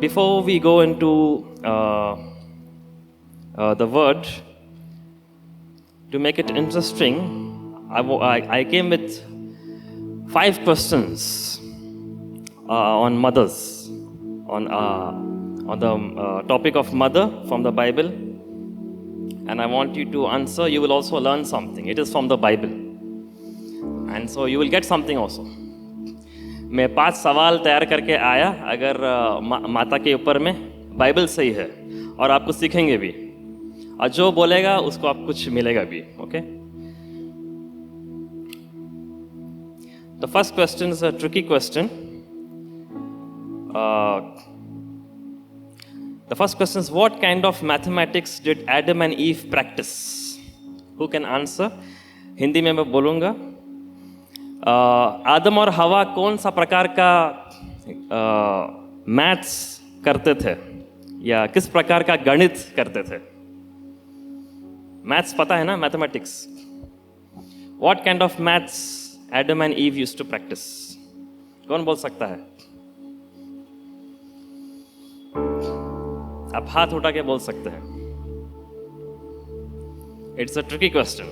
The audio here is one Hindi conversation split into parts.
Before we go into the word, to make it interesting, I came with 5 questions on mothers, on the topic of mother from the Bible, and I want you to answer. You will also learn something. It is from the Bible, and so you will get something also. मैं 5 सवाल तैयार करके आया, अगर माता के ऊपर में बाइबल सही है, और आपको सीखेंगे भी, और जो बोलेगा उसको आप कुछ मिलेगा भी. Okay. The first question is a tricky question. The first question is, what kind of mathematics did Adam and Eve practice? Who can answer? Hindi में मैं बोलूँगा. आदम और हवा कौन सा प्रकार का मैथ्स करते थे, या किस प्रकार का गणित करते थे? मैथ्स पता है ना, mathematics. What kind of maths Adam and Eve used to practice? कौन बोल सकता है? आप हाथ उठा के बोल सकते हैं. It's a tricky question.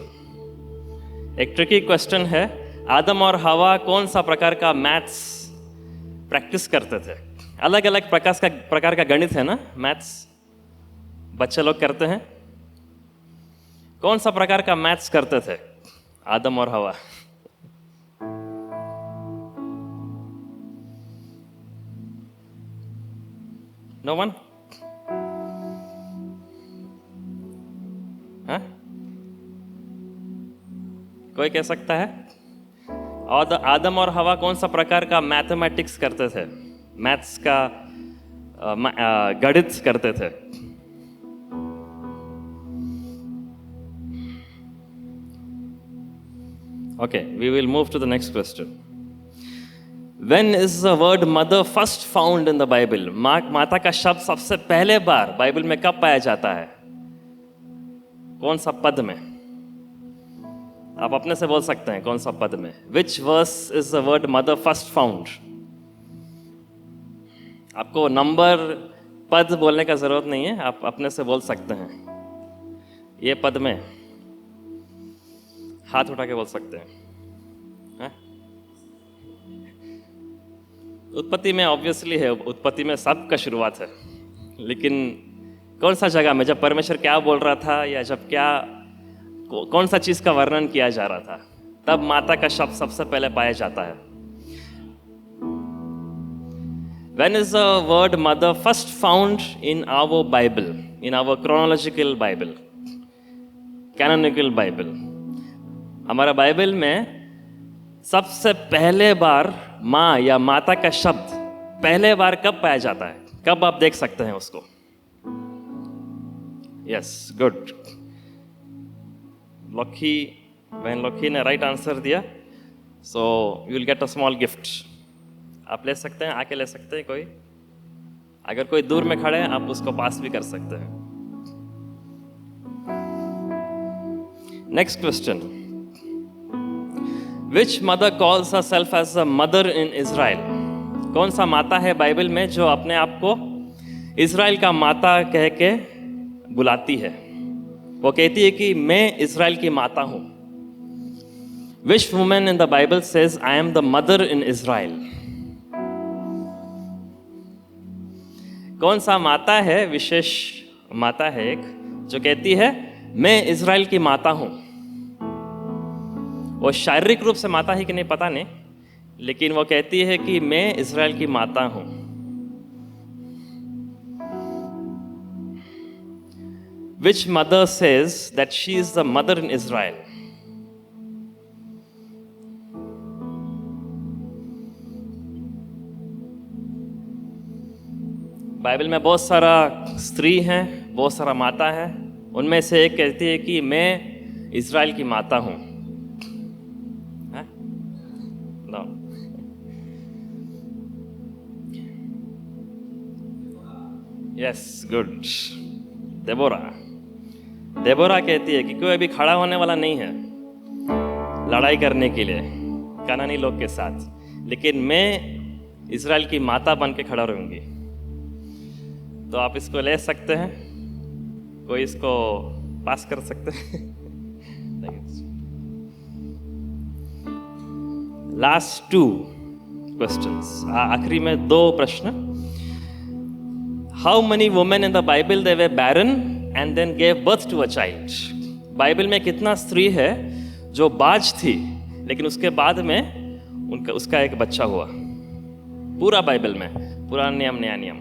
एक ट्रिकी क्वेश्चन है. आदम और हवा कौन सा प्रकार का मैथ्स प्रैक्टिस करते थे? अलग अलग प्रकार का गणित है ना, मैथ्स बच्चे लोग करते हैं. कौन सा प्रकार का मैथ्स करते थे आदम और हवा? No one? हाँ, कोई कह सकता है? और आदम और हवा कौन सा प्रकार का मैथमेटिक्स करते थे, मैथ्स का गणित करते थे? Okay, we will move to the next question. When is the word mother first found in the Bible? माता का शब्द सबसे पहले बार बाइबल में कब पाया जाता है? कौन सा पद में? आप अपने से बोल सकते हैं कौन सा पद में. Which verse is the word mother first found? आपको नंबर पद बोलने का जरूरत नहीं है, आप अपने से बोल सकते हैं. ये पद में हाथ उठा के बोल सकते हैं. उत्पत्ति में ऑब्वियसली है, उत्पत्ति में सब का शुरुआत है, लेकिन कौन सा जगह में, जब परमेश्वर क्या बोल रहा था, या जब क्या कौन सा चीज का वर्णन किया जा रहा था, तब माता का शब्द सबसे पहले पाया जाता है. When is the word mother first found in our Bible, in our chronological Bible, canonical Bible? हमारा बाइबल में सबसे पहले बार माँ या माता का शब्द पहले बार कब पाया जाता है? कब आप देख सकते हैं उसको? Yes, good. बहन लॉकी ने राइट आंसर दिया, so you will get a small gift. आप ले सकते हैं, आके ले सकते हैं. कोई अगर कोई दूर में खड़े हैं, आप उसको पास भी कर सकते हैं. Next question. Which mother calls herself as a mother in Israel? कौन सा माता है बाइबल में जो अपने आप को इज़राइल का माता कह के बुलाती है? वो कहती है कि मैं इज़राइल की माता हूँ. Which woman in the Bible says, I am the mother in Israel? कौन सा माता है, विशेष माता है एक, जो कहती है मैं इज़राइल की माता हूँ? वो शारीरिक रूप से माता है कि नहीं पता नहीं, लेकिन वो कहती है कि मैं इज़राइल की माता हूँ. Which mother says that she is the mother in Israel? Bible में बहुत सारा स्त्री हैं, बहुत सारा माता है. उनमें से एक कहती है कि मैं इज़राइल की माता हूँ. No. Yes, good. देबोरा कहती है कि कोई अभी खड़ा होने वाला नहीं है लड़ाई करने के लिए कनानी लोग के साथ, लेकिन मैं इज़राइल की माता बन के खड़ा रहूंगी. तो आप इसको ले सकते हैं, कोई इसको पास कर सकते हैं। लास्ट 2 क्वेश्चंस, आखिरी में 2 प्रश्न। How many women in the Bible they were barren and then gave birth to a child? Bible में कितना स्त्री है जो बाज थी लेकिन उसके बाद में उसका एक बच्चा हुआ? पूरा बाइबल में, पुराना नियम नया नियम।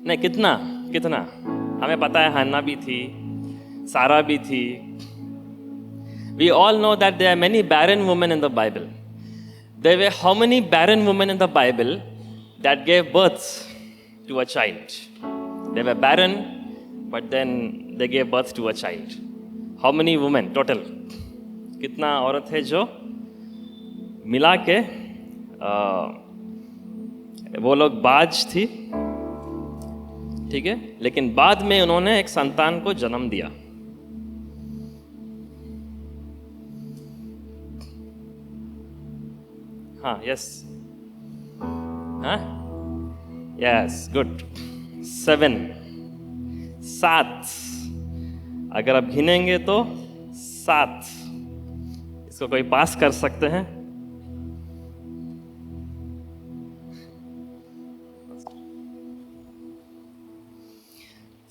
नहीं, कितना हमें पता है, हन्ना भी थी, सारा भी थी। We all know that there are many barren women in the Bible. There were how many barren women in the Bible that gave birth to a child? They were barren, but then they gave birth to a child. How many women total? कितना औरत है जो मिला के वो लोग बाज थी, ठीक है, लेकिन बाद में उन्होंने एक संतान को जन्म दिया। हाँ, यस, हाँ, यस, गुड। 7 अगर आप गिनेंगे तो 7। इसको कोई पास कर सकते हैं?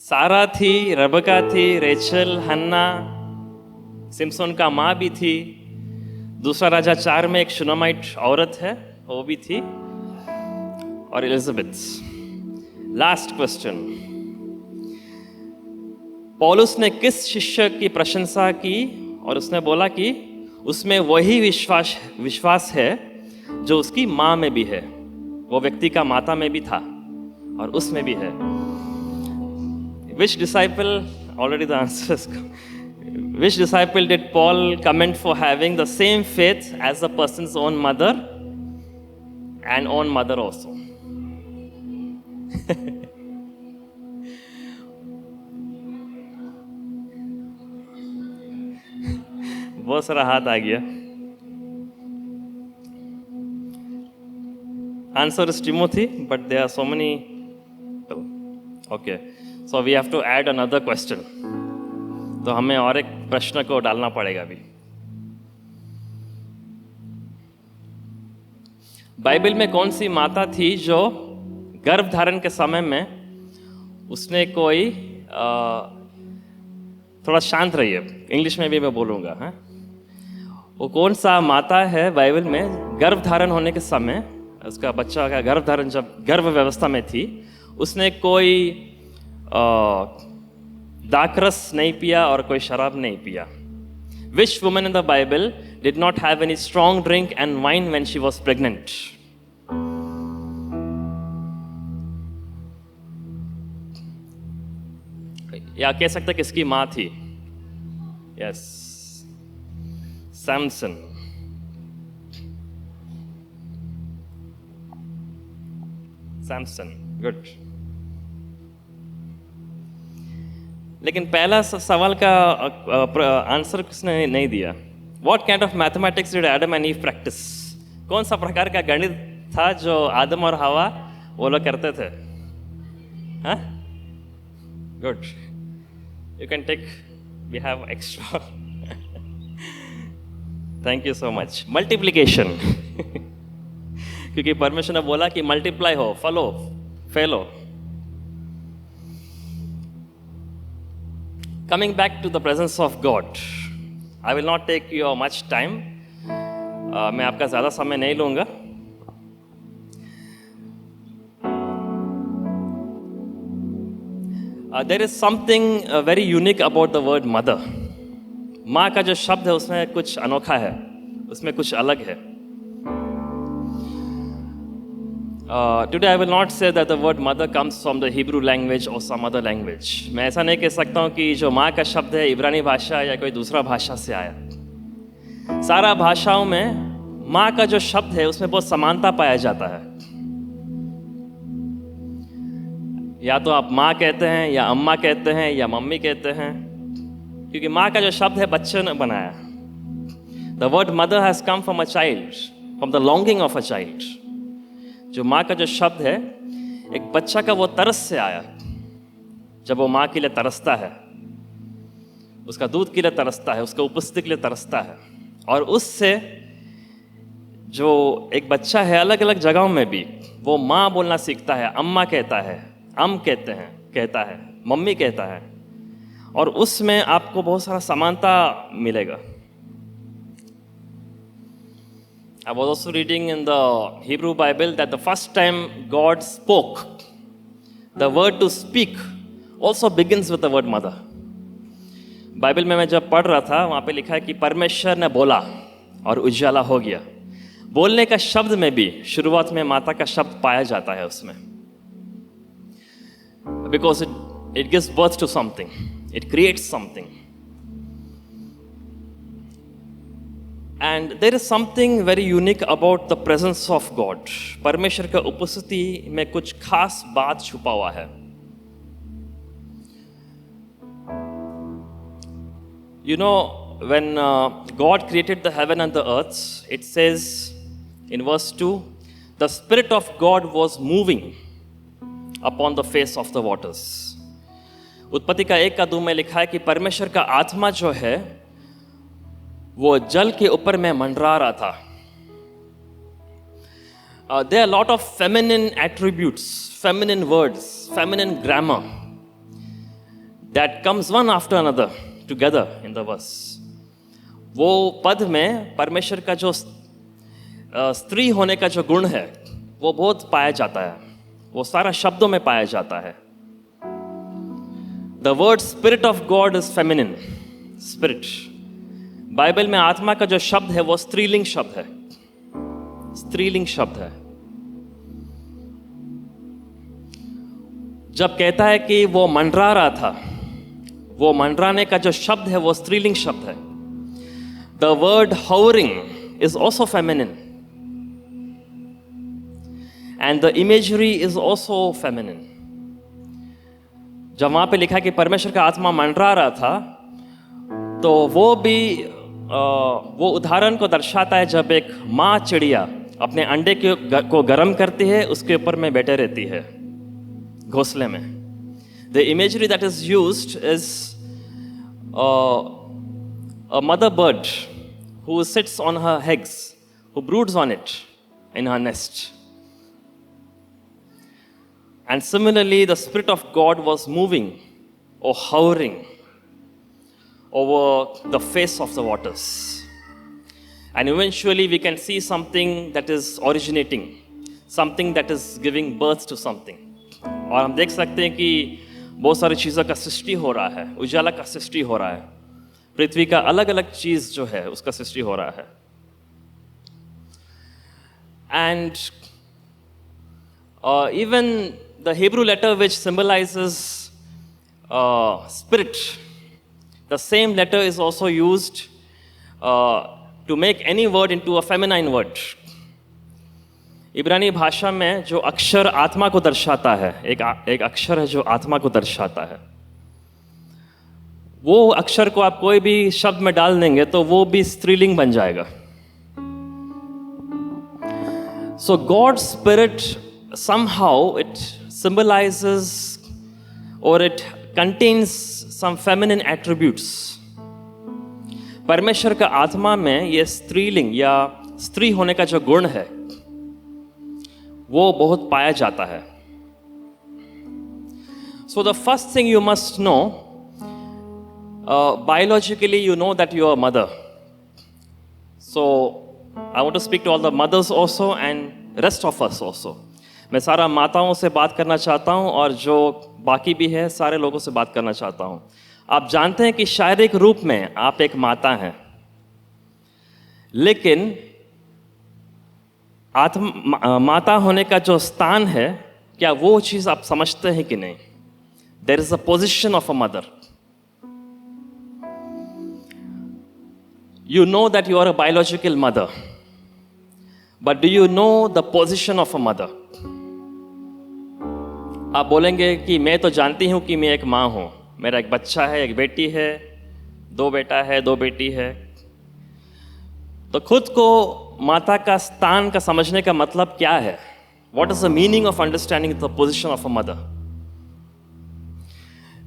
सारा थी, रबका थी, रेचल, हन्ना, सिम्सोन का माँ भी थी। दूसरा राजा 4 में एक शुनामाइट औरत है, वो भी थी, और एलिजाबेथ। लास्ट क्वेश्चन, पौलुस ने किस शिष्य की प्रशंसा की और उसने बोला कि उसमें वही विश्वास है जो उसकी माँ में भी है, वो व्यक्ति का माता में भी था और उसमें भी है? Which disciple, already the answers, which disciple did Paul commend for having the same faith as the person's own mother and own mother also? बहुत सारा हाथ आ गया। Answer is Timothy, but there are so many. Okay, so we have to add another question. तो हमें और एक प्रश्न को डालना पड़ेगा अभी। बाइबल में कौन सी माता थी जो गर्भ धारण के समय में उसने कोई थोड़ा शांत रहिए, इंग्लिश में भी मैं बोलूँगा, हाँ, वो कौन सा माता है बाइबल में गर्भ धारण होने के समय, उसका बच्चा का गर्भ धारण जब गर्भ व्यवस्था में थी, उसने कोई दाखरस नहीं पिया और कोई शराब नहीं पिया? Which woman in the Bible did not have any strong drink and wine when she was pregnant? या कह सकते किसकी माँ थी? यस, सैमसन। सैमसन, गुड। लेकिन पहला सवाल का आंसर किसने नहीं दिया? What kind of mathematics did Adam and Eve practice? कौन सा प्रकार का गणित था जो आदम और हवा वो लोग करते थे? हाँ, good, you can take, we have extra. Thank you so much. Multiplication. क्योंकि परमेश्वर ने बोला कि मल्टीप्लाई हो, फलो, फैलो। Coming back to the presence of God, I will not take your much time. मैं आपका ज़्यादा समय नहीं लूँगा। There is something very unique about the word mother. माँ का जो शब्द है उसमें कुछ अनोखा है, उसमें कुछ अलग है। Today I will not say that the word mother comes from the Hebrew language or some other language. मैं ऐसा नहीं कह सकता हूँ कि जो माँ का शब्द है इब्रानी भाषा या कोई दूसरा भाषा से आया। सारा भाषाओं में माँ का जो शब्द है उसमें बहुत समानता पाया जाता है। या तो आप माँ कहते हैं या अम्मा कहते हैं या मम्मी कहते हैं, क्योंकि माँ का जो शब्द है बच्चे ने बनाया। The word mother has come from a child, from the longing of a child. जो माँ का जो शब्द है, एक बच्चा का वो तरस से आया। जब वो माँ के लिए तरसता है, उसका दूध के लिए तरसता है, उसके उपस्थिति के लिए तरसता है, और उससे जो एक बच्चा है अलग अलग जगहों में भी वो माँ बोलना सीखता है, अम्मा कहता है, कहता है, मम्मी कहता है, और उसमें आपको बहुत सारा समानता मिलेगा। I was also reading in the Hebrew Bible that the first time God spoke, the word to speak also begins with the word mother. Bible में मैं जब पढ़ रहा था, वहाँ पे लिखा है कि परमेश्वर ने बोला और उजाला हो गया। बोलने का शब्द में भी शुरुआत में माता का शब्द पाया जाता है उसमें, because it gives birth to something, it creates something. And there is something very unique about the presence of God. परमेश्वर का उपस्थिति में कुछ खास बात छुपा हुआ है। You know, when God created the heaven and the earth, it says in verse 2, the Spirit of God was moving upon the face of the waters. उत्पत्ति का 1:2 में लिखा है कि परमेश्वर का आत्मा जो है वो जल के ऊपर में मंडरा रहा था। There are a lot of feminine attributes, feminine words, feminine grammar that comes one after another together in the verse. वो पद में परमेश्वर का जो स्त्री होने का जो गुण है वो बहुत पाया जाता है, वो सारा शब्दों में पाया जाता है। The word Spirit of God is feminine, spirit. Bible में आत्मा का जो शब्द है वो स्त्रीलिंग शब्द है, स्त्रीलिंग शब्द है। जब कहता है कि वो मंडरा रहा था, वो मंडराने का जो शब्द है वो स्त्रीलिंग शब्द है। The word hovering is also feminine, and the imagery is also feminine. जब वहां पे लिखा कि परमेश्वर का आत्मा मंडरा रहा था, तो वो भी वो उदाहरण को दर्शाता है जब एक माँ चिड़िया अपने अंडे को गर्म करती है, उसके ऊपर में बैठे रहती है घोंसले में। The imagery that is used is a mother bird who sits on her eggs, who broods on it in her nest. And similarly, the Spirit of God was moving or hovering over the face of the waters. And eventually we can see something that is originating, something that is giving birth to something. और हम देख सकते हैं कि बहुत सारी चीज़ों का सृष्टि हो रहा है, उजाला का सृष्टि हो रहा है, पृथ्वी का अलग अलग चीज़ जो है उसका सृष्टि हो रहा है। And even the Hebrew letter which symbolizes spirit, the same letter is also used to make any word into a feminine word. इब्रानी भाषा में जो अक्षर आत्मा को दर्शाता है, एक अक्षर है जो आत्मा को दर्शाता है, वो अक्षर को आप कोई भी शब्द में डाल देंगे तो वो भी स्त्रीलिंग बन जाएगा। So God's Spirit somehow it symbolizes or it contains some feminine attributes. परमेश्वर का आत्मा में ये स्त्रीलिंग या स्त्री होने का जो गुण है वो बहुत पाया जाता है। So the first thing you must know, biologically you know that you are a mother. So I want to speak to all the mothers also and rest of us also. मैं सारा माताओं से बात करना चाहता हूँ और जो बाकी भी है सारे लोगों से बात करना चाहता हूँ। आप जानते हैं कि शारीरिक रूप में आप एक माता हैं, लेकिन माता होने का जो स्थान है, क्या वो चीज़ आप समझते हैं कि नहीं? There is a position of a mother. You know that you are a biological mother, but do you know the position of a mother? आप बोलेंगे कि मैं तो जानती हूँ कि मैं एक माँ हूँ, मेरा एक बच्चा है, एक बेटी है, दो बेटा है, दो बेटी है। तो खुद को माता का स्थान का समझने का मतलब क्या है? What is the meaning of understanding the position of a mother?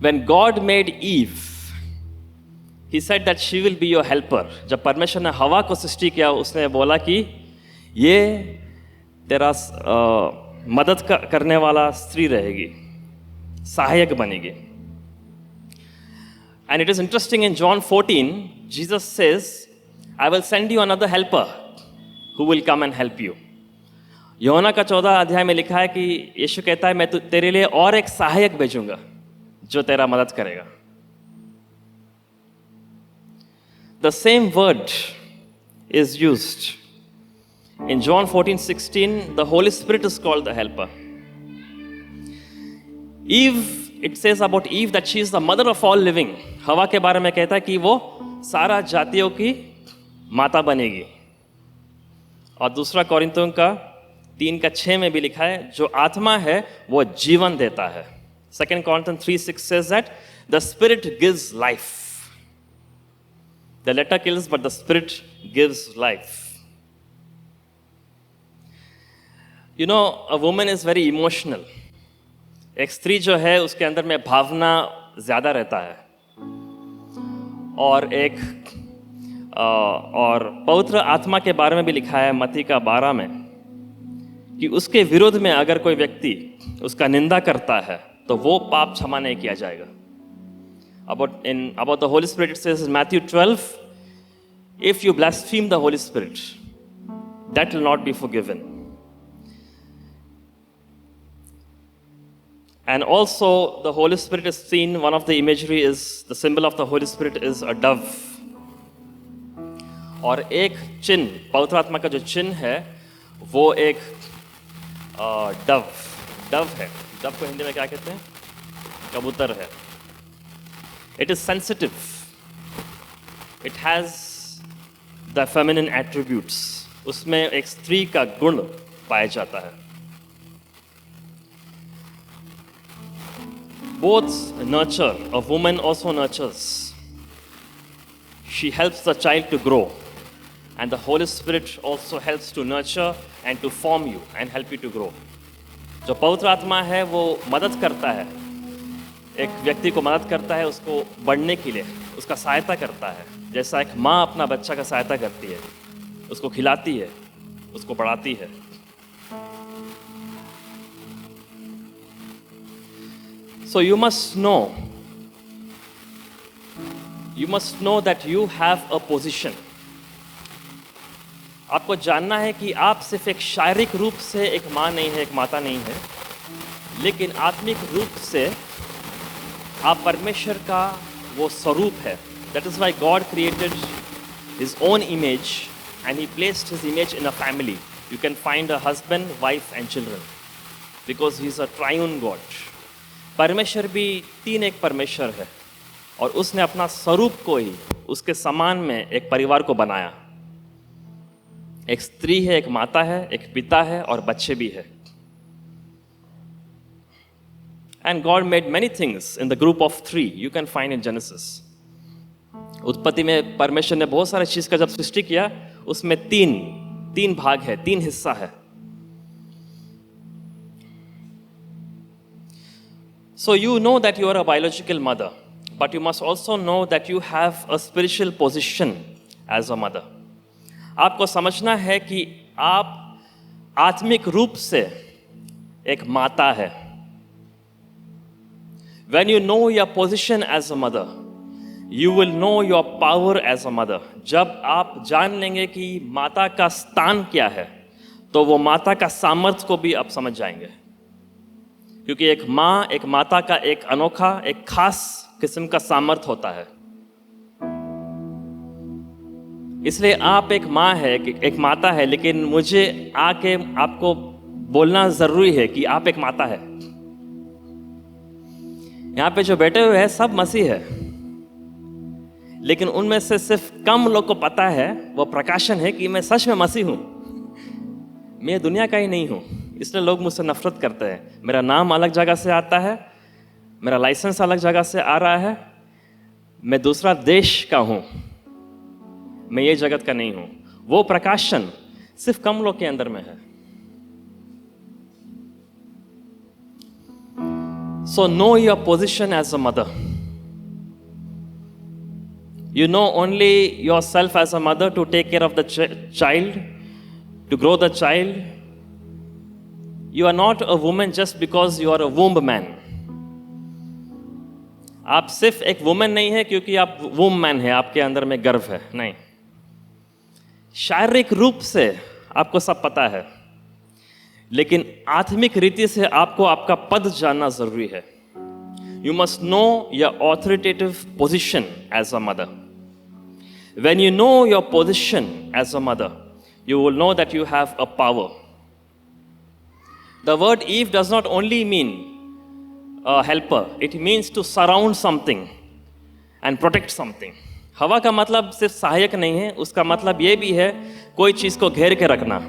When God made Eve, He said that she will be your helper. जब परमेश्वर ने हवा को सृष्टि किया, उसने बोला कि ये तेरा मदद करने वाला स्त्री रहेगी, सहायक बनेगी. And it is interesting in John 14, Jesus says, I will send you another helper who will come and help you. यूहन्ना का 14 अध्याय में लिखा है कि यीशु कहता है मैं तेरे लिए और एक सहायक भेजूंगा जो तेरा मदद करेगा. The same word is used in John 14:16. The Holy Spirit is called the helper. Eve, it says about Eve that she is the mother of all living. हवा के बारे में कहता है कि वो सारा जातियों की माता बनेगी. और दूसरा कोरिन्थियों का 3:6 में भी लिखा है जो आत्मा है वो जीवन देता है. 2 Corinthians 3:6 says that the Spirit gives life. The letter kills, but the Spirit gives life. You know, a woman is very emotional. एक स्त्री जो है उसके अंदर में भावना ज्यादा रहता है. और और पवित्र आत्मा के बारे में भी लिखा है मत्ती का 12 में कि उसके विरोध में अगर कोई व्यक्ति उसका निंदा करता है तो वो पाप क्षमा नहीं किया जाएगा. About the Holy Spirit, it says in Matthew 12, if you blaspheme the Holy Spirit, that will not be forgiven. And also the Holy Spirit is seen, one of the imagery is, the symbol of the Holy Spirit is a dove. और एक चिन्ह, पवित्र आत्मा का जो चिन्ह है वो एक डव है. डव को हिंदी में क्या कहते हैं? कबूतर है. It is sensitive. It has the feminine attributes. उसमें एक स्त्री का गुण पाया जाता है. Both nurture. A woman also nurtures. She helps the child to grow. And the Holy Spirit also helps to nurture and to form you and help you to grow. जो पवित्र आत्मा है वो मदद करता है, एक व्यक्ति को मदद करता है उसको बढ़ने के लिए, उसका सहायता करता है. जैसा एक माँ अपना बच्चा का सहायता करती है, उसको खिलाती है, उसको पढ़ाती है. So you must know that you have a position. आपको जानना है कि आप सिर्फ एक शारीरिक रूप से एक माँ नहीं है, एक माता नहीं है, लेकिन आत्मिक रूप से आप परमेश्वर का वो स्वरूप है. That is why God created His own image and He placed His image in a family. You can find a husband, wife and children because He is a triune God. परमेश्वर भी तीन एक परमेश्वर है और उसने अपना स्वरूप को ही उसके समान में एक परिवार को बनाया. एक स्त्री है, एक माता है, एक पिता है और बच्चे भी है. And God made many things in the group of 3. You can find in Genesis. उत्पत्ति में परमेश्वर ने बहुत सारे चीज का जब सृष्टि किया उसमें तीन भाग है, 3 हिस्सा है. So you know that you are a biological mother, but you must also know that you have a spiritual position as a mother. आपको समझना है कि आप आत्मिक रूप से एक माता है. When you know your position as a mother, you will know your power as a mother. जब आप जान लेंगे कि माता का स्थान क्या है, तो वो माता का सामर्थ्य को भी आप समझ जाएंगे. क्योंकि एक माँ, एक माता का एक अनोखा, एक खास किस्म का सामर्थ्य होता है. इसलिए आप एक माँ है, एक माता है, लेकिन मुझे आके आपको बोलना जरूरी है कि आप एक माता है. यहाँ पे जो बैठे हुए हैं सब मसीह है, लेकिन उनमें से सिर्फ कम लोग को पता है, वो प्रकाशन है कि मैं सच में मसीह हूँ. मैं दुनिया का ही नहीं हूँ, इसलिए लोग मुझसे नफरत करते हैं. मेरा नाम अलग जगह से आता है, मेरा लाइसेंस अलग जगह से आ रहा है, मैं दूसरा देश का हूँ, मैं ये जगत का नहीं हूँ. वो प्रकाशन सिर्फ कम लोग के अंदर में है. So know your position as a mother. You know only yourself as a mother to take care of the child, to grow the child. You are not a woman just because you are a womb man. आप सिर्फ एक वुमन नहीं है क्योंकि आप वूम मैन है, आपके अंदर में गर्व है, नहीं। शारीरिक रूप से आपको सब पता है, लेकिन आत्मिक रीति से आपको आपका पद जानना जरूरी है। You must know your authoritative position as a mother. When you know your position as a mother, you will know that you have a power. The word Eve does not only mean a helper, it means to surround something and protect something. हवा का मतलब सिर्फ सहायक नहीं है, उसका मतलब ये भी है कोई चीज को घेर के रखना,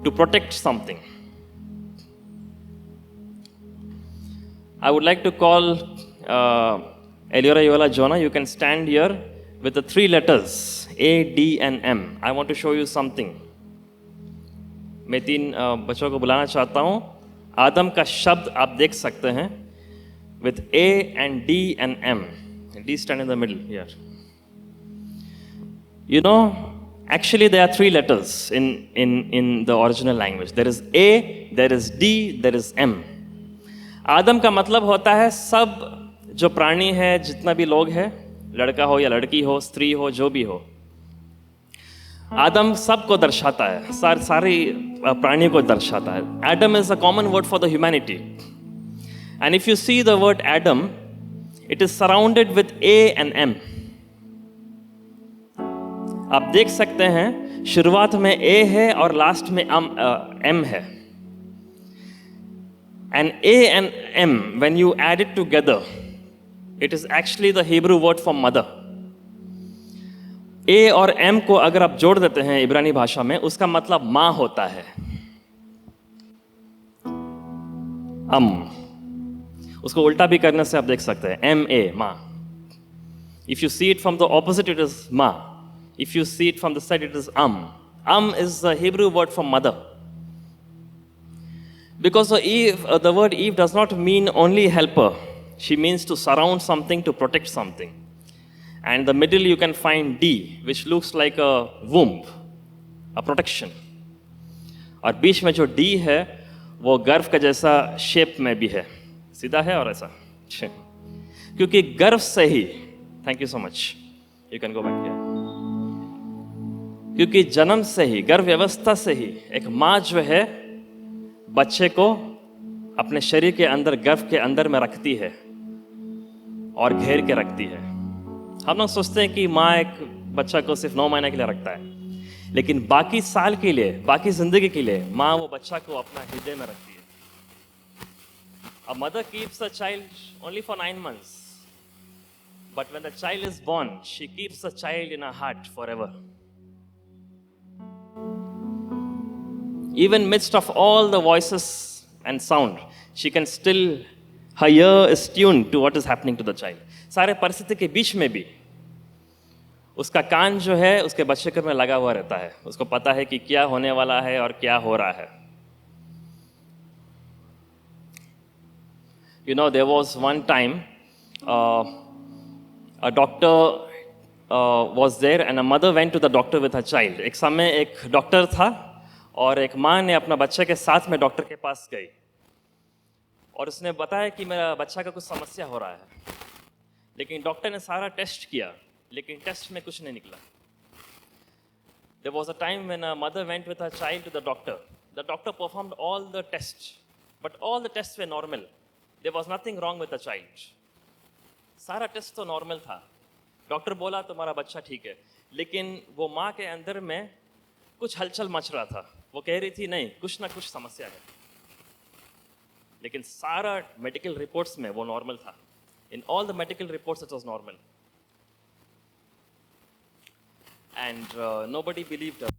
to protect something. I would like to call Eliora Yola Jonah. You can stand here with the 3 letters A, D and M. I want to show you something. मैं 3 बच्चों को बुलाना चाहता हूँ। आदम का शब्द आप देख सकते हैं with A and D and M. D stand in the middle here. You know, actually there are 3 letters in the original language. There is A, there is D, there is M. आदम का मतलब होता है सब जो प्राणी है, जितना भी लोग है, लड़का हो या लड़की हो, स्त्री हो, जो भी हो, आदम सबको दर्शाता है, सारी प्राणियों को दर्शाता है। Adam is a common word for the humanity. And if you see the word Adam, it is surrounded with A and M. आप देख सकते हैं शुरुआत में A है और लास्ट में M है। And A and M, when you add it together, it is actually the Hebrew word for mother. A और M को अगर आप जोड़ देते हैं इब्रानी भाषा में, उसका मतलब माँ होता है। उसको उल्टा भी करने से आप देख सकते हैं, M-A, माँ। If you see it from the opposite, it is ma. If you see it from the side, it is is the Hebrew word for mother. Because the word Eve does not mean only helper. She means to surround something, to protect something. And the middle you can find D, which looks like a womb, a protection. और बीच में जो D है, वो गर्भ का जैसा शेप में भी है, सीधा है और ऐसा। क्योंकि गर्भ से ही, thank you so much, you can go back here. क्योंकि जन्म से ही, गर्भ व्यवस्था से ही एक माँ जो है बच्चे को अपने शरीर के अंदर, गर्भ के अंदर में रखती है और घेर के रखती है। हम लोग सोचते हैं कि माँ एक बच्चा को सिर्फ 9 महीने के लिए रखता है, लेकिन बाकी साल के लिए, बाकी जिंदगी के लिए माँ वो बच्चा को अपना हृदय में रखती है। A mother keeps a child only for 9 months, but when the child is born, she keeps the child in her heart forever. Even midst of all the voices and sound, she can still, her ear is tuned to what is happening to the child. सारे परिस्थिति के बीच में भी उसका कान जो है उसके बच्चे के में लगा हुआ रहता है। उसको पता है कि क्या होने वाला है और क्या हो रहा है। You know, there was one time a doctor was there and a mother went to the doctor with her child. एक समय एक डॉक्टर था और एक माँ ने अपना बच्चे के साथ में डॉक्टर के पास गई और उसने बताया कि मेरा बच्चा का कुछ समस्या हो रहा है। लेकिन डॉक्टर ने सारा टेस्ट किया, लेकिन टेस्ट में कुछ नहीं निकला। There was a time when a mother went with her child to the doctor. The doctor performed all the tests, but all the tests were normal. There was nothing wrong with the child. सारा टेस्ट तो नॉर्मल था। डॉक्टर बोला तुम्हारा बच्चा ठीक है, लेकिन वो माँ के अंदर में कुछ हलचल मच रहा था। वो कह रही थी नहीं, कुछ ना कुछ समस्या है, लेकिन सारा मेडिकल रिपोर्ट्स में वो नॉर्मल था। In all the medical reports, it was normal. And nobody believed her.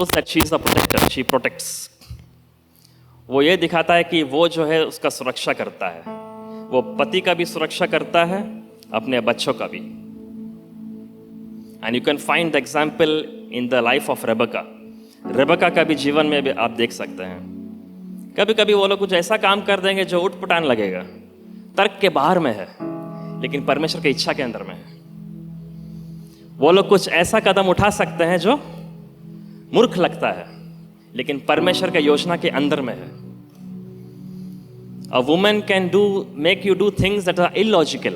shows that she is a protector, she protects. वो ये दिखाता है कि वो जो है उसका सुरक्षा करता है, वो पति का भी सुरक्षा करता है, अपने बच्चों का भी. And you can find the example in the life of Rebecca. Rebecca का भी जीवन में भी आप देख सकते हैं. कभी कभी वो लोग कुछ ऐसा काम कर देंगे जो उठपटांग लगेगा, तर्क के बाहर में है, लेकिन परमेश्वर की इच्छा के अंदर में है. वो लोग कुछ ऐसा कदम उठा सकते हैं जो मूर्ख लगता है, लेकिन परमेश्वर के योजना के अंदर में है. A woman can make you do things that are illogical,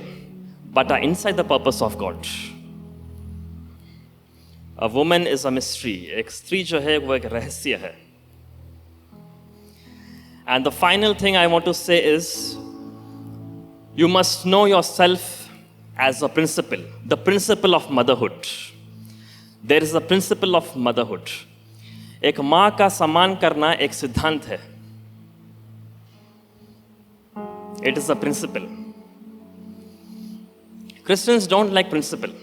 but are inside the purpose of God. A woman is a mystery. एक स्त्री जो है वो एक रहस्य है. And the final thing I want to say is, you must know yourself as a principle, the principle of motherhood. There is a principle of motherhood. एक माँ का सम्मान करना एक सिद्धांत है. It is a principle. Christians don't like principle.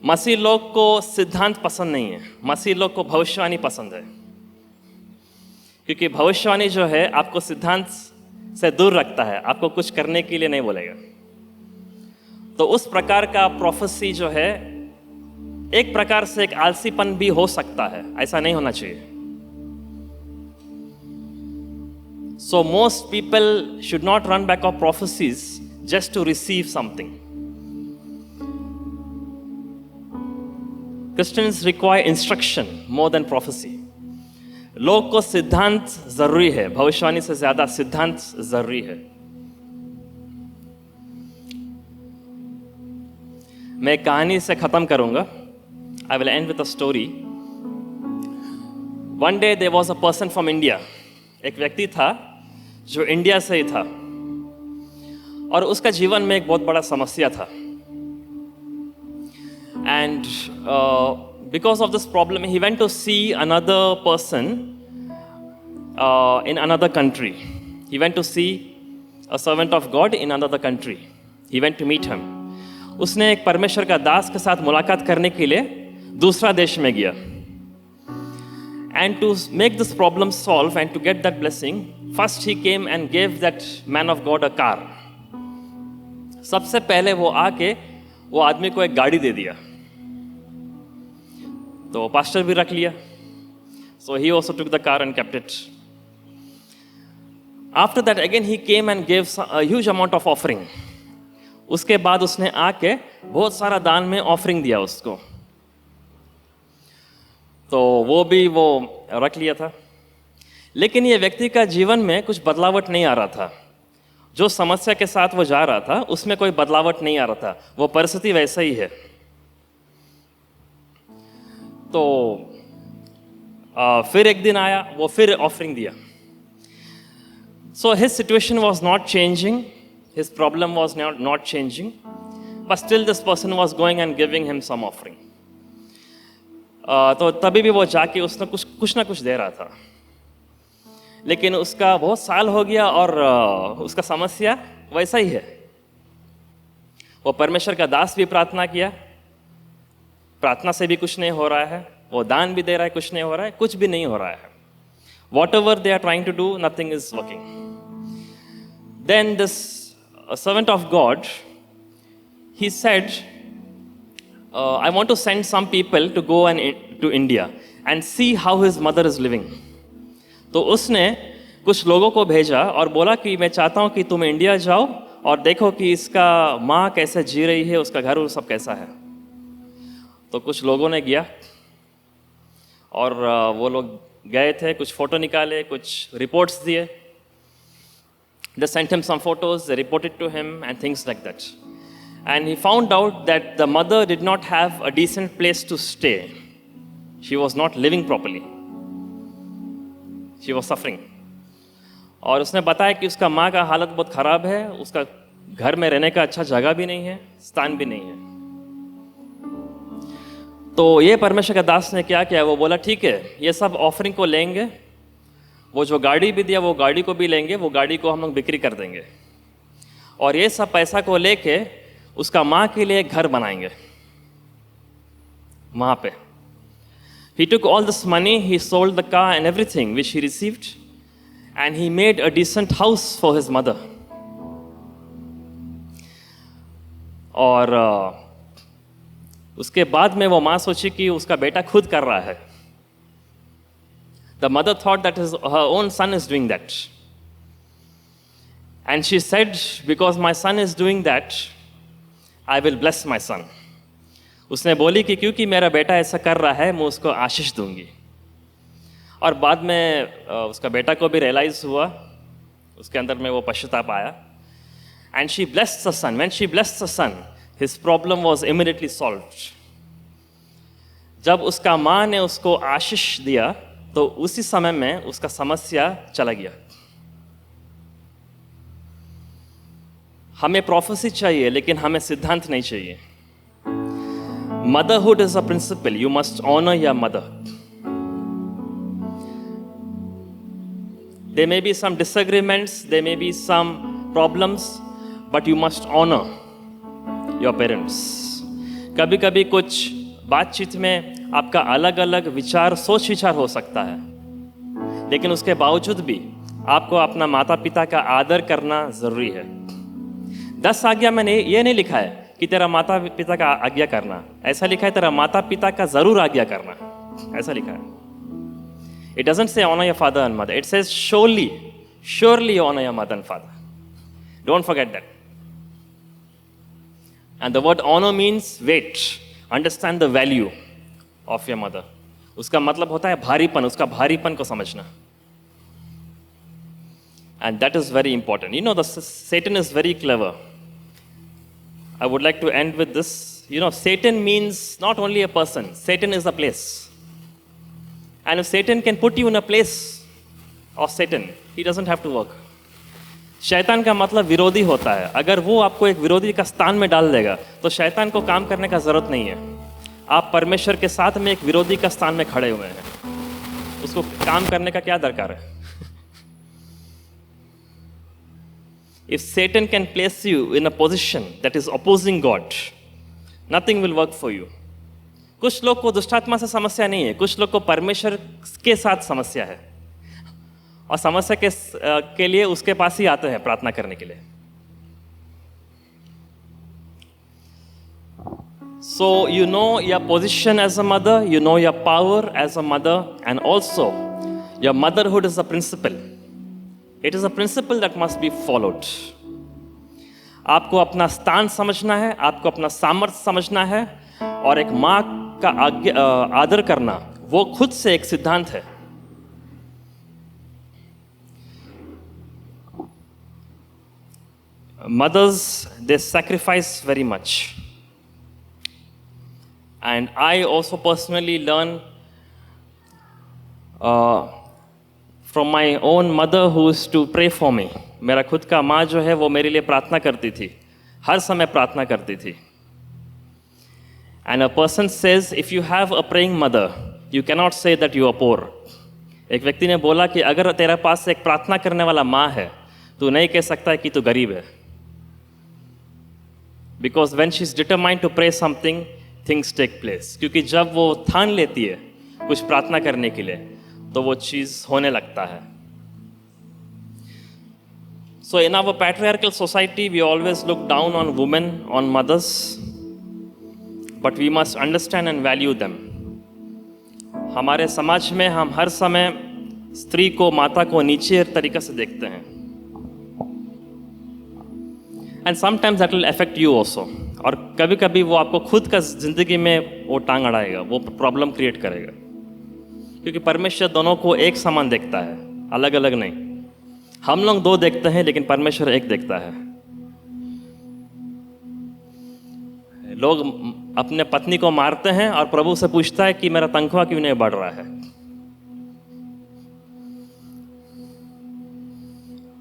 मसीह लोग को सिद्धांत पसंद नहीं है, मसीह लोग को भविष्यवाणी पसंद है. क्योंकि भविष्यवाणी जो है आपको सिद्धांत से दूर रखता है, आपको कुछ करने के लिए नहीं बोलेगा. तो उस प्रकार का प्रोफेसी जो है एक प्रकार से एक आलसीपन भी हो सकता है, ऐसा नहीं होना चाहिए. So most people should not run back of prophecies just to receive something. Christians require instruction more than prophecy. लोग को सिद्धांत जरूरी है, भविष्यवाणी से ज्यादा सिद्धांत जरूरी है. मैं कहानी से खत्म करूंगा. I will end with a story. One day there was a person from India. एक व्यक्ति था जो इंडिया से ही था, और उसका जीवन में एक बहुत बड़ा समस्या था. And because of this problem, he went to see another person in another country. He went to see a servant of God in another country. He went to meet him. उसने एक परमेश्वर का दास के साथ मुलाकात करने के लिए दूसरा देश में गया. And to make this problem solve and to get that blessing, first he came and gave that man of God a car. सबसे पहले वो आके वो आदमी को एक गाड़ी दे दिया. तो पास्टर भी रख लिया. So he also took the car and kept it. After that again he came and gave a huge amount of offering. उसके बाद उसने आके बहुत सारा दान में ऑफरिंग दिया उसको. तो वो रख लिया था. लेकिन ये व्यक्ति का जीवन में कुछ बदलावट नहीं आ रहा था. जो समस्या के साथ वो जा रहा था उसमें कोई बदलावट नहीं आ रहा था, वो परिस्थिति वैसा ही है. तो फिर एक दिन आया, वो फिर ऑफरिंग दिया. So his situation was not changing, his problem was not changing, but still this person was going and giving him some offering. तो तभी भी वो जाके उसने कुछ ना कुछ दे रहा था. लेकिन उसका बहुत साल हो गया और उसका समस्या वैसा ही है. वो परमेश्वर का दास भी प्रार्थना किया, प्रार्थना से भी कुछ नहीं हो रहा है. वो दान भी दे रहा है, कुछ नहीं हो रहा है, कुछ भी नहीं हो रहा है. Whatever they are trying to do, nothing is working. Then this servant of God, he said, I want to send some people to go to India and see how his mother is living. तो उसने कुछ लोगों को भेजा और बोला कि मैं चाहता हूँ कि तुम इंडिया जाओ और देखो कि इसका माँ कैसे जी रही है, उसका घर और सब कैसा है. तो कुछ लोगों ने गया और वो लोग गए थे, कुछ फोटो निकाले, कुछ रिपोर्ट्स दिए. They sent him some photos, they reported to him and things like that. And he found out that the mother did not have a decent place to stay. She was not living properly. She was suffering. और उसने बताया कि उसका माँ का हालत बहुत ख़राब है, उसका घर में रहने का अच्छा जगह भी नहीं है, स्थान भी नहीं है. तो ये परमेश्वर का दास ने क्या किया, वो बोला ठीक है, ये सब ऑफरिंग को लेंगे, वो जो गाड़ी भी दिया वो गाड़ी को भी लेंगे, वो गाड़ी को हम लोग बिक्री कर देंगे, और ये सब पैसा को लेके उसका माँ के लिए एक घर बनाएंगे. वहाँ पे. He took all this money, he sold the car and everything which he received, and he made a decent house for his mother. और उसके बाद में वो माँ सोची कि उसका बेटा खुद कर रहा है. The mother thought that her own son is doing that. And she said, because my son is doing that, I will bless my son. उसने बोली कि क्योंकि मेरा बेटा ऐसा कर रहा है, मैं उसको आशीष दूंगी. और बाद में उसका बेटा को भी रियलाइज हुआ, उसके अंदर में वो पश्चाताप आया. And she blessed the son. When she blessed the son, his problem was immediately solved. जब उसका माँ ने उसको आशीष दिया, तो उसी समय में उसका समस्या चला गया. हमें प्रोफेसी चाहिए, लेकिन हमें सिद्धांत नहीं चाहिए. Motherhood is a principle. You must honor your mother. There may be some disagreements, there may be some problems, but you must honor your parents. कभी कभी कुछ बातचीत में आपका अलग अलग विचार, सोच विचार हो सकता है, लेकिन उसके बावजूद भी आपको अपना माता पिता का आदर करना जरूरी है. 10 आज्ञा में ये नहीं लिखा है कि तेरा माता पिता का आज्ञा करना, ऐसा लिखा है तेरा माता पिता का जरूर आज्ञा करना, ऐसा लिखा है. It doesn't say honor your father and mother. It says surely honor your mother and father. Don't forget that. And the word honor means weight. Understand the value of your mother. उसका मतलब होता है भारीपन, उसका भारीपन को समझना. And that is very important. You know, Satan is very clever. I would like to end with this. You know, Satan means not only a person. Satan is a place. And if Satan can put you in a place of Satan, he doesn't have to work. शैतान का मतलब विरोधी होता है. अगर वो आपको एक विरोधी का स्थान में डाल देगा, तो शैतान को काम करने का जरूरत नहीं है. आप परमेश्वर के साथ में एक विरोधी का स्थान में खड़े हुए हैं, उसको काम करने का क्या दरकार है? If Satan can place you in a position that is opposing God, nothing will work for you. कुछ लोग को दुष्टात्मा से समस्या नहीं है, कुछ लोग को परमेश्वर के साथ समस्या है, और समस्या के लिए उसके पास ही आते हैं प्रार्थना करने के लिए. So you know your position as a mother, you know your power as a mother, and also your motherhood is a principle. It is a principle that must be followed. आपको अपना स्थान समझना है, आपको अपना सामर्थ्य समझना है, और एक माँ का आदर करना वो खुद से एक सिद्धांत है. Mothers, they sacrifice very much. And I also personally learn from my own mother who used to pray for me. मेरा खुद का माँ जो है वो मेरे लिए प्रार्थना करती थी, हर समय प्रार्थना करती थी. And a person says, if you have a praying mother, you cannot say that you are poor. एक व्यक्ति ने बोला कि अगर तेरे पास एक प्रार्थना करने वाला माँ है, तू नहीं कह सकता कि तू गरीब है. Because when she is determined to pray something, things take place. क्योंकि जब वो ठान लेती है कुछ प्रार्थना करने के लिए, तो वो चीज़ होने लगता है. So in our patriarchal society, we always look down on women, on mothers, but we must understand and value them. हमारे समाज में हम हर समय स्त्री को, माता को नीचे तरीके से देखते हैं. And sometimes that will affect you also. और कभी कभी वो आपको खुद का जिंदगी में वो टांग अड़ाएगा, वो प्रॉब्लम क्रिएट करेगा. क्योंकि परमेश्वर दोनों को एक समान देखता है, अलग अलग नहीं. हम लोग दो देखते हैं, लेकिन परमेश्वर एक देखता है. लोग अपने पत्नी को मारते हैं और प्रभु से पूछता है कि मेरा तनख्वाह क्यों नहीं बढ़ रहा है.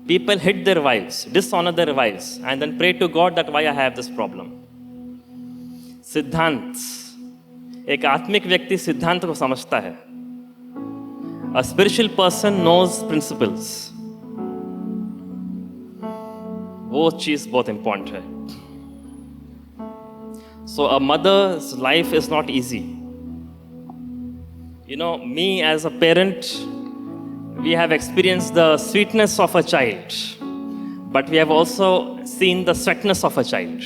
People hit their wives, dishonor their wives, and then pray to God that why I have this problem. सिद्धांत, एक आत्मिक व्यक्ति सिद्धांत को समझता है. A spiritual person knows principles. वो चीज बहुत इंपॉर्टेंट है. So a mother's life is not easy. You know, me as a parent, we have experienced the sweetness of a child, but we have also seen the sweetness of a child.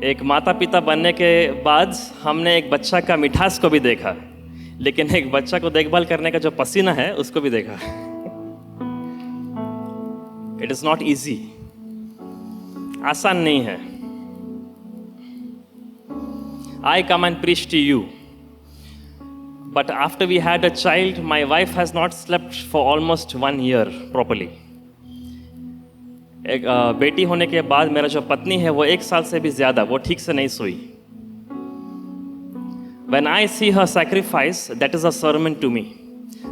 एक माता पिता बनने के बाद हमने एक बच्चा का मिठास को भी देखा, लेकिन एक बच्चा को देखभाल करने का जो पसीना है उसको भी देखा. It is not easy. आसान नहीं है. I come and preach to you. But after we had a child, my wife has not slept for almost 1 year properly. एक बेटी होने के बाद मेरा जो पत्नी है वो 1 साल से भी ज़्यादा वो ठीक से नहीं सोई. When I see her sacrifice, that is a sermon to me.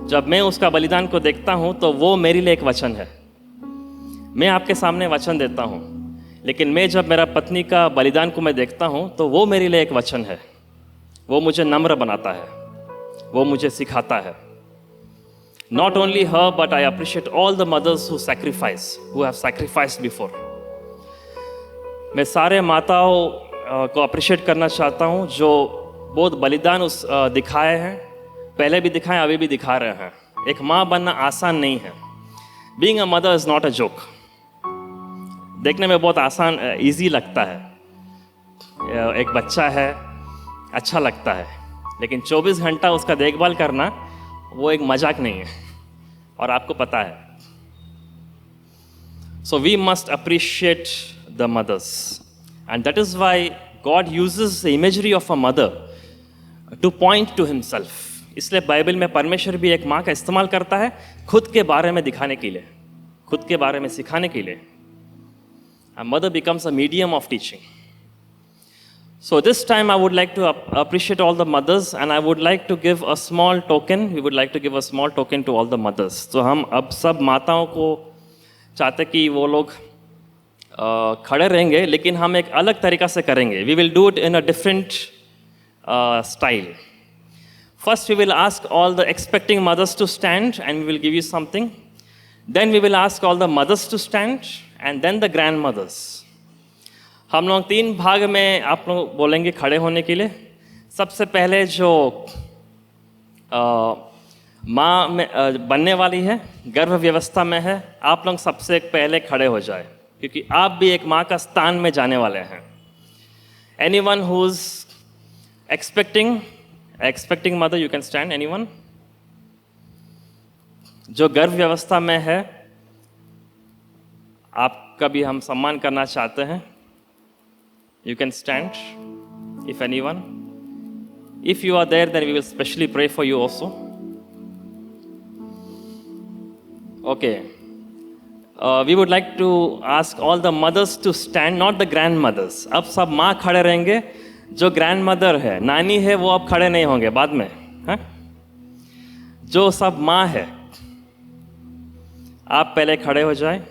जब मैं उसका बलिदान को देखता हूँ तो वो मेरे लिए एक वचन है. मैं आपके सामने वचन देता हूँ, लेकिन मैं जब मेरा पत्नी का बलिदान को मैं देखता हूँ तो वो मेरे लिए एक वचन है. वो मुझे नम्र बनाता है, वो मुझे सिखाता है. Not only her, but I appreciate all the mothers who sacrifice, who have sacrificed before. मैं सारे माताओं को अप्रिशिएट करना चाहता हूँ जो बहुत बलिदान दिखाए हैं, पहले भी दिखाए, अभी भी दिखा रहे हैं. एक माँ बनना आसान नहीं है. Being a mother is not a joke. देखने में बहुत आसान, इजी लगता है. एक बच्चा है, अच्छा लगता है, लेकिन 24 घंटा उसका देखभाल करना वो एक मजाक नहीं है, और आपको पता है. So we must appreciate the mothers, and that is why God uses the imagery of a mother to point to himself. इसलिए बाइबल में परमेश्वर भी एक माँ का इस्तेमाल करता है खुद के बारे में दिखाने के लिए, खुद के बारे में सिखाने के लिए. A mother becomes a medium of teaching. So this time I would like to appreciate all the mothers, and I would like to give a small token. We would like to give a small token to all the mothers. तो हम अब सब माताओं को चाहते कि वो लोग खड़े रहेंगे, लेकिन हम एक अलग तरीका से करेंगे. We will do it in a different style. First we will ask all the expecting mothers to stand, and we will give you something. Then we will ask all the mothers to stand, and then the grandmothers. हम लोग 3 भाग में आप लोग बोलेंगे खड़े होने के लिए. सबसे पहले जो माँ में बनने वाली है, गर्भ व्यवस्था में है, आप लोग सबसे पहले खड़े हो जाए, क्योंकि आप भी एक माँ का स्थान में जाने वाले हैं. Anyone who's expecting mother, you can stand. Anyone? जो गर्भ व्यवस्था में है, आपका भी हम सम्मान करना चाहते हैं. You can stand, if anyone. If you are there, then we will specially pray for you also. Okay. We would like to ask all the mothers to stand, not the grandmothers. अब सब माँ खड़े रहेंगे. जो grandmother है, नानी है, वो अब खड़े नहीं होंगे बाद में. हाँ? जो सब माँ है, आप पहले खड़े हो जाए.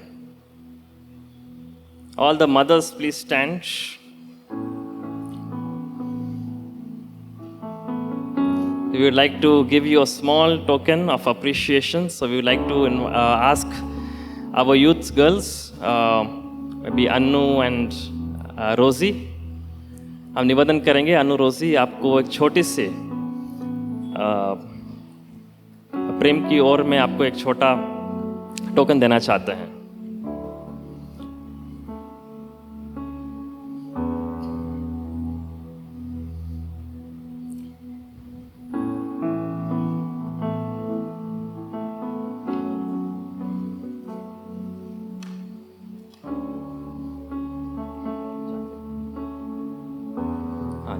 All the mothers, please stand. We would like to give you a small token of appreciation. So we would like to ask our youth girls, maybe Anu and Rosie. हम निवेदन करेंगे, अनु रोजी, आपको एक छोटी सी प्रेम की ओर में आपको एक छोटा टोकन देना चाहते हैं.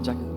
जाके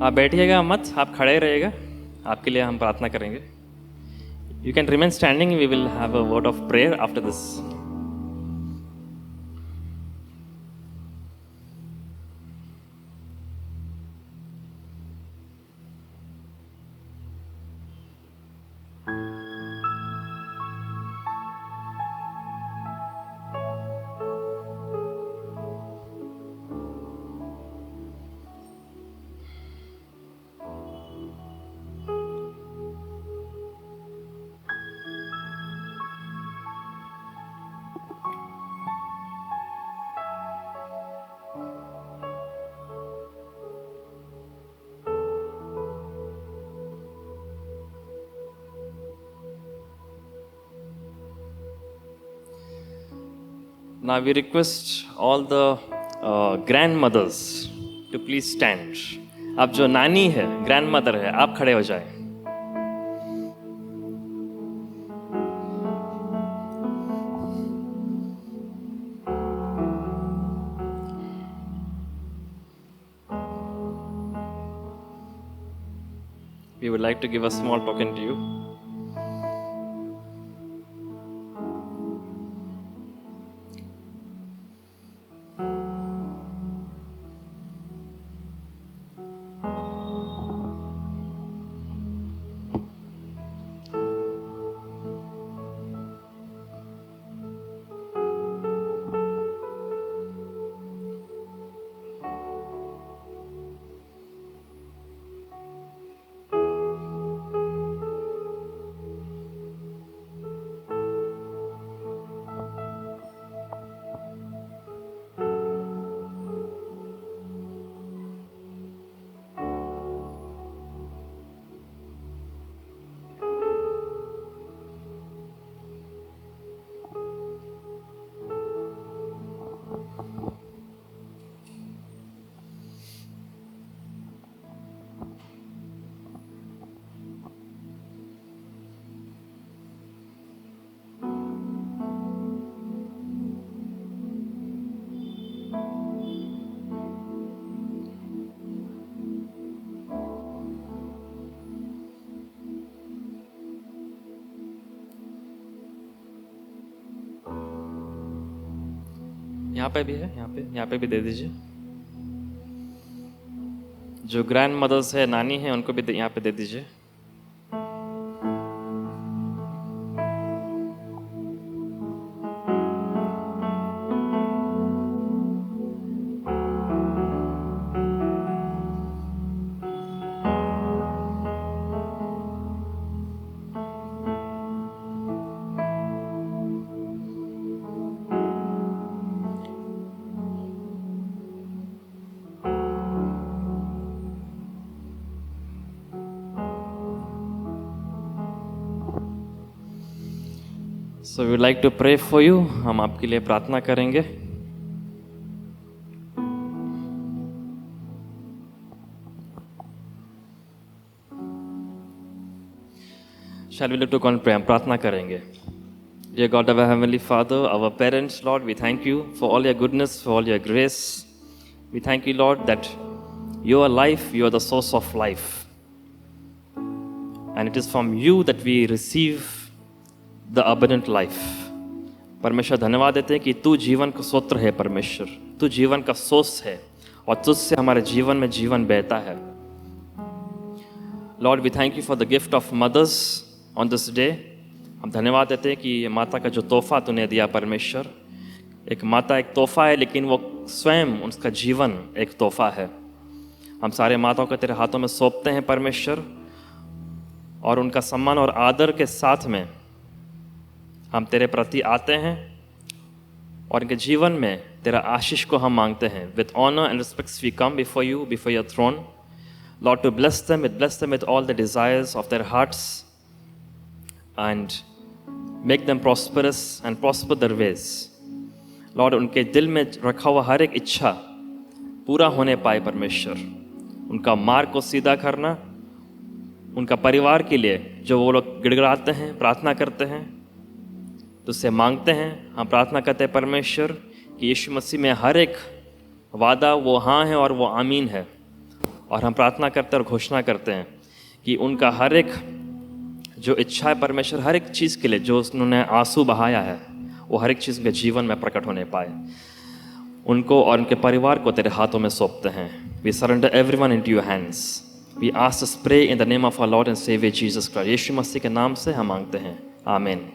आप बैठिएगा मत, आप खड़े रहिएगा, आपके लिए हम प्रार्थना करेंगे. You can remain standing, we will have a word of prayer after this. Now we request all the grandmothers to please stand. अब जो नानी है, grandmother है, आप खड़े हो जाए. We would like to give a small token to you. यहाँ पे भी है, यहाँ पे भी दे दीजिए. जो ग्रैंड मदर्स है, नानी है, उनको भी यहाँ पे दे दीजिए. So we would like to pray for you. हम आपके लिए प्रार्थना करेंगे. Shall we look to God and pray? हम प्रार्थना करेंगे. Dear God, our Heavenly Father, our parents, Lord, we thank you for all your goodness, for all your grace. We thank you, Lord, that you are life, you are the source of life. And it is from you that we receive the abundant life. परमेश्वर धन्यवाद देते हैं कि तू जीवन का स्रोत है. परमेश्वर तू जीवन का सोर्स है और तुझसे हमारे जीवन में जीवन बहता है. Lord, we thank you for the gift of mothers on this day. हम धन्यवाद देते हैं कि माता का जो तोहफा तूने दिया परमेश्वर. एक माता एक तोहफा है, लेकिन वो स्वयं उसका जीवन एक तोहफा है. हम सारे माताओं को तेरे हाथों में सौंपते हैं परमेश्वर, और उनका सम्मान और आदर के साथ में हम तेरे प्रति आते हैं और इनके जीवन में तेरा आशीष को हम मांगते हैं. With honor and respects we come before you, before your throne, Lord, to bless them with all the desires of their hearts and make them prosperous and prosper their ways. Lord, उनके दिल में रखा हुआ हर एक इच्छा पूरा होने पाए परमेश्वर. उनका मार्ग को सीधा करना, उनका परिवार के लिए जो वो लोग गिड़गिड़ाते हैं, प्रार्थना करते हैं, तुझसे मांगते हैं. हम प्रार्थना करते हैं परमेश्वर कि यीशु मसीह में हर एक वादा वो हाँ है और वो आमीन है. और हम प्रार्थना करते हैं और घोषणा करते हैं कि उनका हर एक जो इच्छा है परमेश्वर, हर एक चीज़ के लिए जो उन्होंने आंसू बहाया है, वो हर एक चीज़ उनके जीवन में प्रकट होने पाए। उनको और उनके परिवार को तेरे हाथों में सौंपते हैं। We surrender everyone into your hands. We ask this pray in the name of our lord and saviour Jesus Christ. यीशु मसीह के नाम से हम मांगते हैं, आमीन।